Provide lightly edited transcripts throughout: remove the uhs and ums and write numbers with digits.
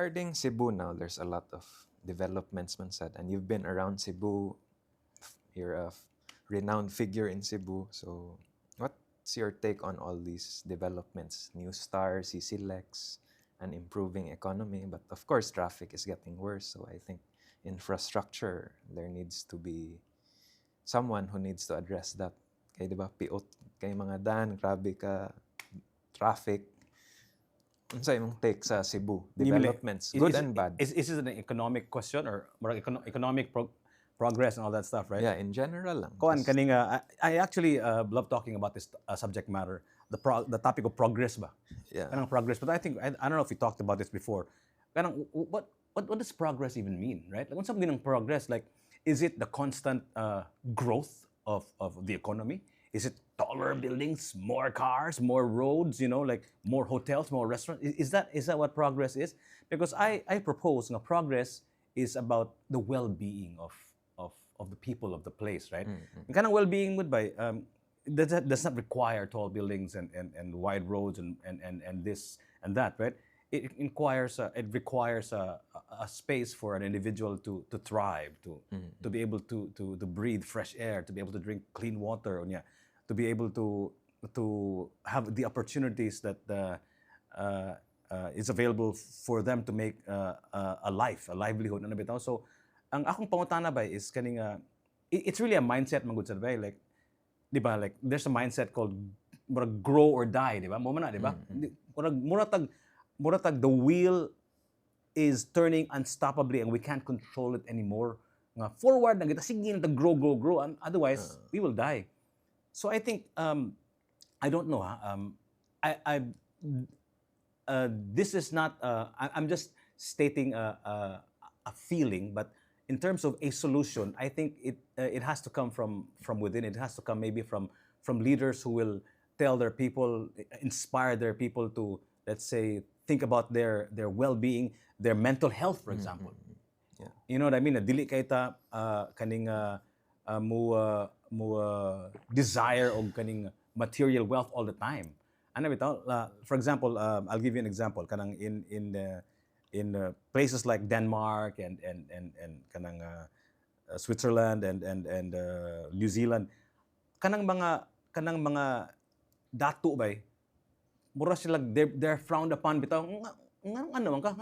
regarding Cebu now, there's a lot of developments, man said, and you've been around Cebu. You're a renowned figure in Cebu. So, what's your take on all these developments? New Star, CC Lex, an improving economy, but of course, traffic is getting worse. So, I think infrastructure, there needs to be someone who needs to address that. Kaya di ba, piot kay mga dan, grabe ka, traffic. Unsay imong take sa Cebu developments, good and bad? Is this an economic question or more economic progress and all that stuff, right? Yeah, in general lang. Koan kaninga, I actually love talking about this subject matter, the topic of progress ba? Yeah. Kanang progress, but I think I don't know if we talked about this before. Kanang what does progress even mean, right? Like, unsa man progress? Like, is it the constant growth of the economy? Is it taller buildings, more cars, more roads, like more hotels, more restaurants? Is that what progress is? Because I propose progress is about the well-being of the people of the place, right? Mm-hmm. Kind of well-being would by does not require tall buildings and wide roads and this and that, right? It requires a space for an individual to thrive, to be able to breathe fresh air, to be able to drink clean water, to be able to have the opportunities that is available for them to make a livelihood. So, ang akong pangutana ba is kaning it's really a mindset man gud sa bay, like di ba, like there's a mindset called grow or die, di ba? Mo man na, di ba? Muratag the wheel is turning unstoppably and we can't control it anymore. Nga forward na kita sige na grow and otherwise we will die. So I think I don't know this is not I'm just stating a feeling, but in terms of a solution, I think it has to come from within. It has to come maybe from leaders who will tell their people, inspire their people to, let's say, think about their well-being, their mental health, for example. Yeah. You know what I mean? Dili kay ta kaning mo desire o kaning material wealth all the time. Ano bitaw? For example, I'll give you an example. Kanang in places like Denmark and kanang Switzerland and New Zealand, kanang mga datu bay, mura sila, they're frowned upon bitaw. Ano man ka?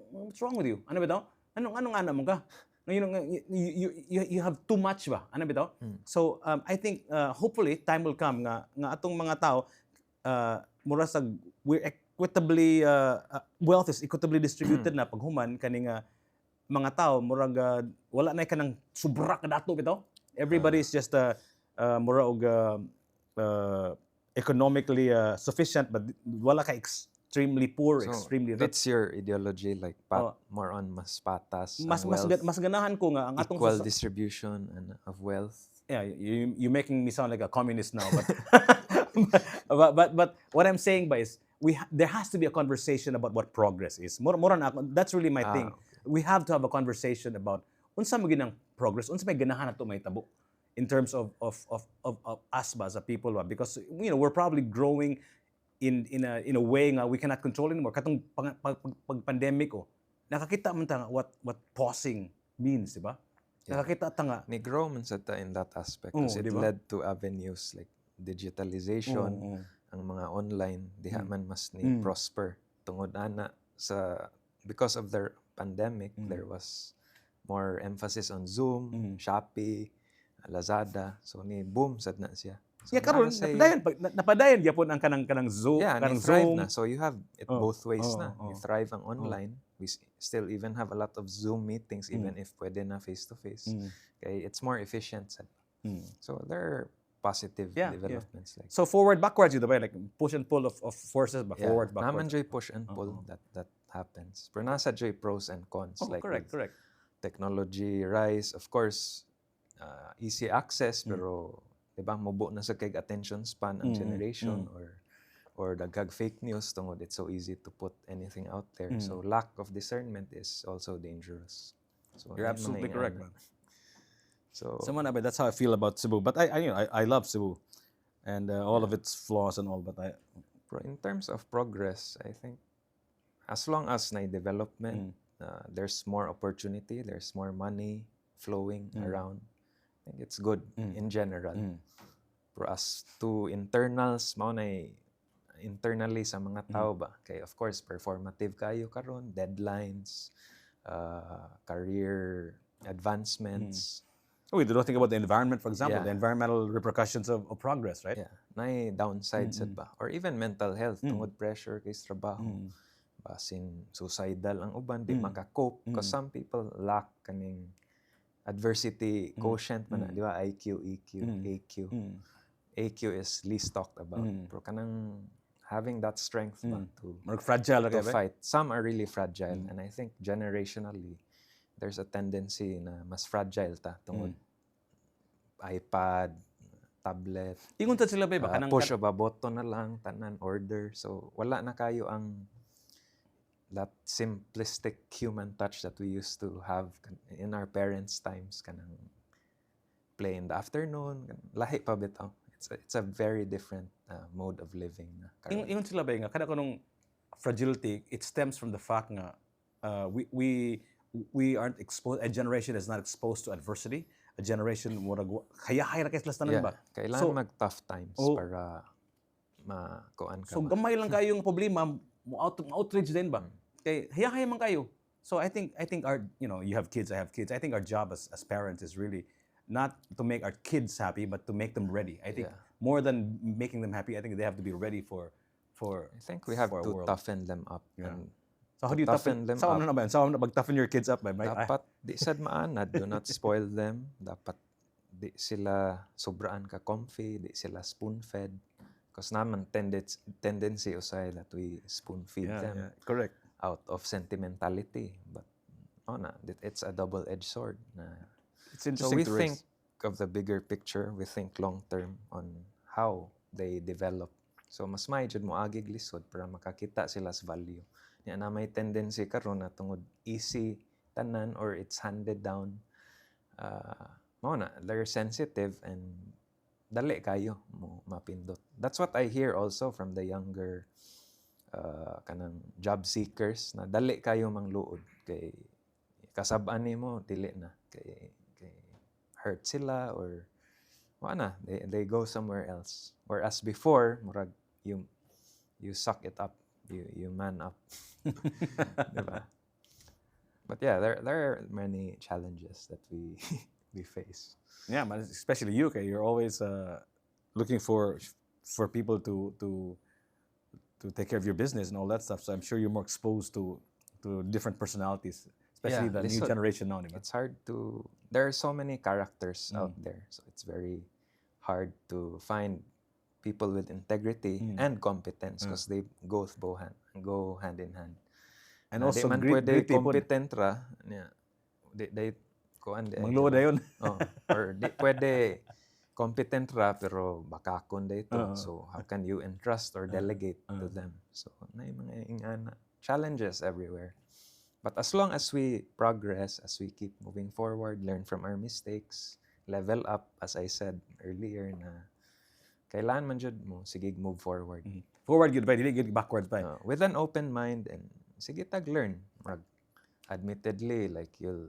What's wrong with you? Ano bitaw? Ano man ka? You have too much ba? Ano bitaw? So I think hopefully time will come nga atong mga tao mura sa we're equitably wealth is equitably distributed na paghuman kaning mga tao murag wala na kanang sobra ka dato bitaw. Everybody is just mura og economically sufficient but wala ka extremely poor, so extremely rich. It's your ideology, like more on mas patas, mas ganahan ko nga ang atong equal distribution of wealth. Yeah, you making me sound like a communist now, but what I'm saying is there has to be a conversation about what progress is. More that's really my thing. We have to have a conversation about unsa mo ginang progress, unsa may ganahan nato may tabo in terms of us as a people, because we're probably growing in a way nga we cannot control anymore. Katong pag pandemic nakakita man ta what pausing means, di ba? Yeah. Nakakita ta nga ni grow man sa ta in that aspect kasi it led to avenues like digitalization, ang mga online diha man mas ni prosper tungod ana sa because of their pandemic. There was more emphasis on Zoom, Shopee, Lazada, so ni boom sad na siya. So yeah, karon napadayon gyapon ang kanang Zoom, kanang Zoom na. So you have it both ways na. You thrive ang online. We still even have a lot of Zoom meetings even if pwede na face to face. Okay, it's more efficient sad. So there are positive developments like so forward backwards you like push and pull of forces but forward backwards. Naman joy push and pull that happens. Pero nasa joy pros and cons like correct. Technology rise, of course, easy access pero diba mubo na sa kay attention span ang generation or daghag fake news tungod it's so easy to put anything out there. So lack of discernment is also dangerous. So you're absolutely correct, man. So that's how I feel about Cebu. But I love Cebu and all of its flaws and all. But in terms of progress, I think as long as na development, there's more opportunity, there's more money flowing around. I think it's good in general. For us to internals, mao na internally sa mga tao ba? Kay of course, performative kayo karon, deadlines, career advancements. We do not think about the environment, for example, Yeah. the environmental repercussions of progress, right? Yeah, nay downsides sad ba? Or even mental health, tungod pressure kay sa trabaho. Basin suicidal ang uban, di maka-cope. Because some people lack kaning adversity quotient man na, di ba? IQ, EQ, AQ. AQ is least talked about. Pero kanang having that strength ba to More fragile, to okay, fight. Some are really fragile, and I think generationally there's a tendency na mas fragile ta tungod iPad, tablet, Ingon ta sila ba kanang push of a button na lang, tanan order. So wala na kayo ang that simplistic human touch that we used to have in our parents' times, kanang play in the afternoon, lahi pa bitaw. It's a very different mode of living na karon. Ingon sila ba nga kada kanong fragility, it stems from the fact nga we aren't exposed, a generation is not exposed to adversity, a generation murag haya-haya ra kay sila tanan ba. Kailangan mag-tough times para makuan ka. So gamay lang kayong problema, mo outrage din ba? Kay haya-haya man kayo. So I think our, you have kids, I have kids. I think our job as parents is really not to make our kids happy, but to make them ready. I think more than making them happy, I think they have to be ready for I think we have to world. toughen them up. And so how do you toughen them up? Na ba? Saan na pag-toughen your kids up ba? Dapat di sad maanad, do not spoil them. Dapat di sila sobraan ka comfy, di sila spoon-fed. Because naman tendency usay that we spoon-feed them. Correct. Out of sentimentality. But it's a double-edged sword. It's interesting so we think of the bigger picture, we think long-term on how they develop. So mas may jud mo agig lisod para makakita sila sa value. Niya na may tendency karon na tungod easy tanan or it's handed down. They're sensitive and dali kayo mo mapindot. That's what I hear also from the younger kanang job seekers na dali kayo mangluod kay kasab-an nimo dili na kay hurt sila or they go somewhere else. Whereas before, murag you suck it up, you man up. Diba? But yeah, there are many challenges that we face. Yeah, but especially you, okay, you're always looking for people to take care of your business and all that stuff. So I'm sure you're more exposed to different personalities, especially the new generation now. It's hard to. There are so many characters out there, so it's very hard to find people with integrity and competence because they go hand in hand. And also man great pwede people. competent ra niya. They kuan di. Mangluod ayon. Or di pwede competent ra pero bakakon dito. So how can you entrust or delegate to them? So na mga ingana challenges everywhere. But as long as we progress, as we keep moving forward, learn from our mistakes, level up, as I said earlier, na kailangan man jud mo, sige move forward. Forward good ba, dili good backwards ba? With an open mind and sige tag-learn. Admittedly, like you'll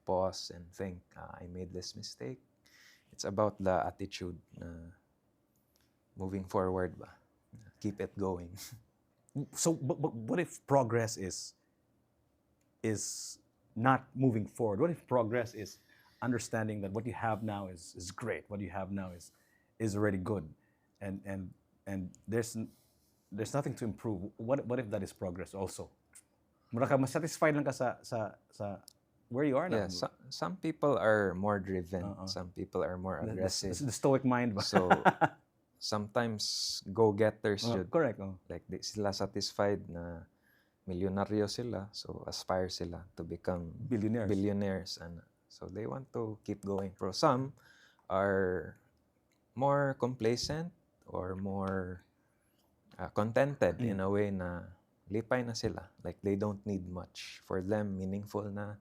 pause and think, I made this mistake. It's about the attitude na moving forward ba. Keep it going. So, but what if progress is not moving forward? What if progress is understanding that what you have now is great, what you have now is already good, and there's nothing to improve? What if that is progress also? Mura ka mas satisfied lang ka sa where you are now. Yeah, some people are more driven, some people are more aggressive. The stoic mind ba? So sometimes go-getters correct. Like di sila satisfied na milyonaryo sila, so aspire sila to become billionaires and so they want to keep going. Pero some are more complacent or more contented in a way na lipay na sila. Like they don't need much. For them, meaningful na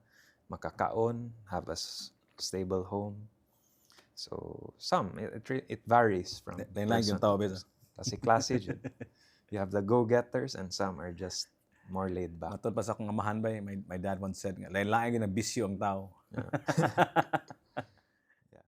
makakaon, have a stable home. So some, it varies from person. Kasi klase dyan. You have the go-getters and some are just more laid back. Matod pa sa akong amahan ba, my dad once said nga, lain-lain gyud ang bisyo ang tao.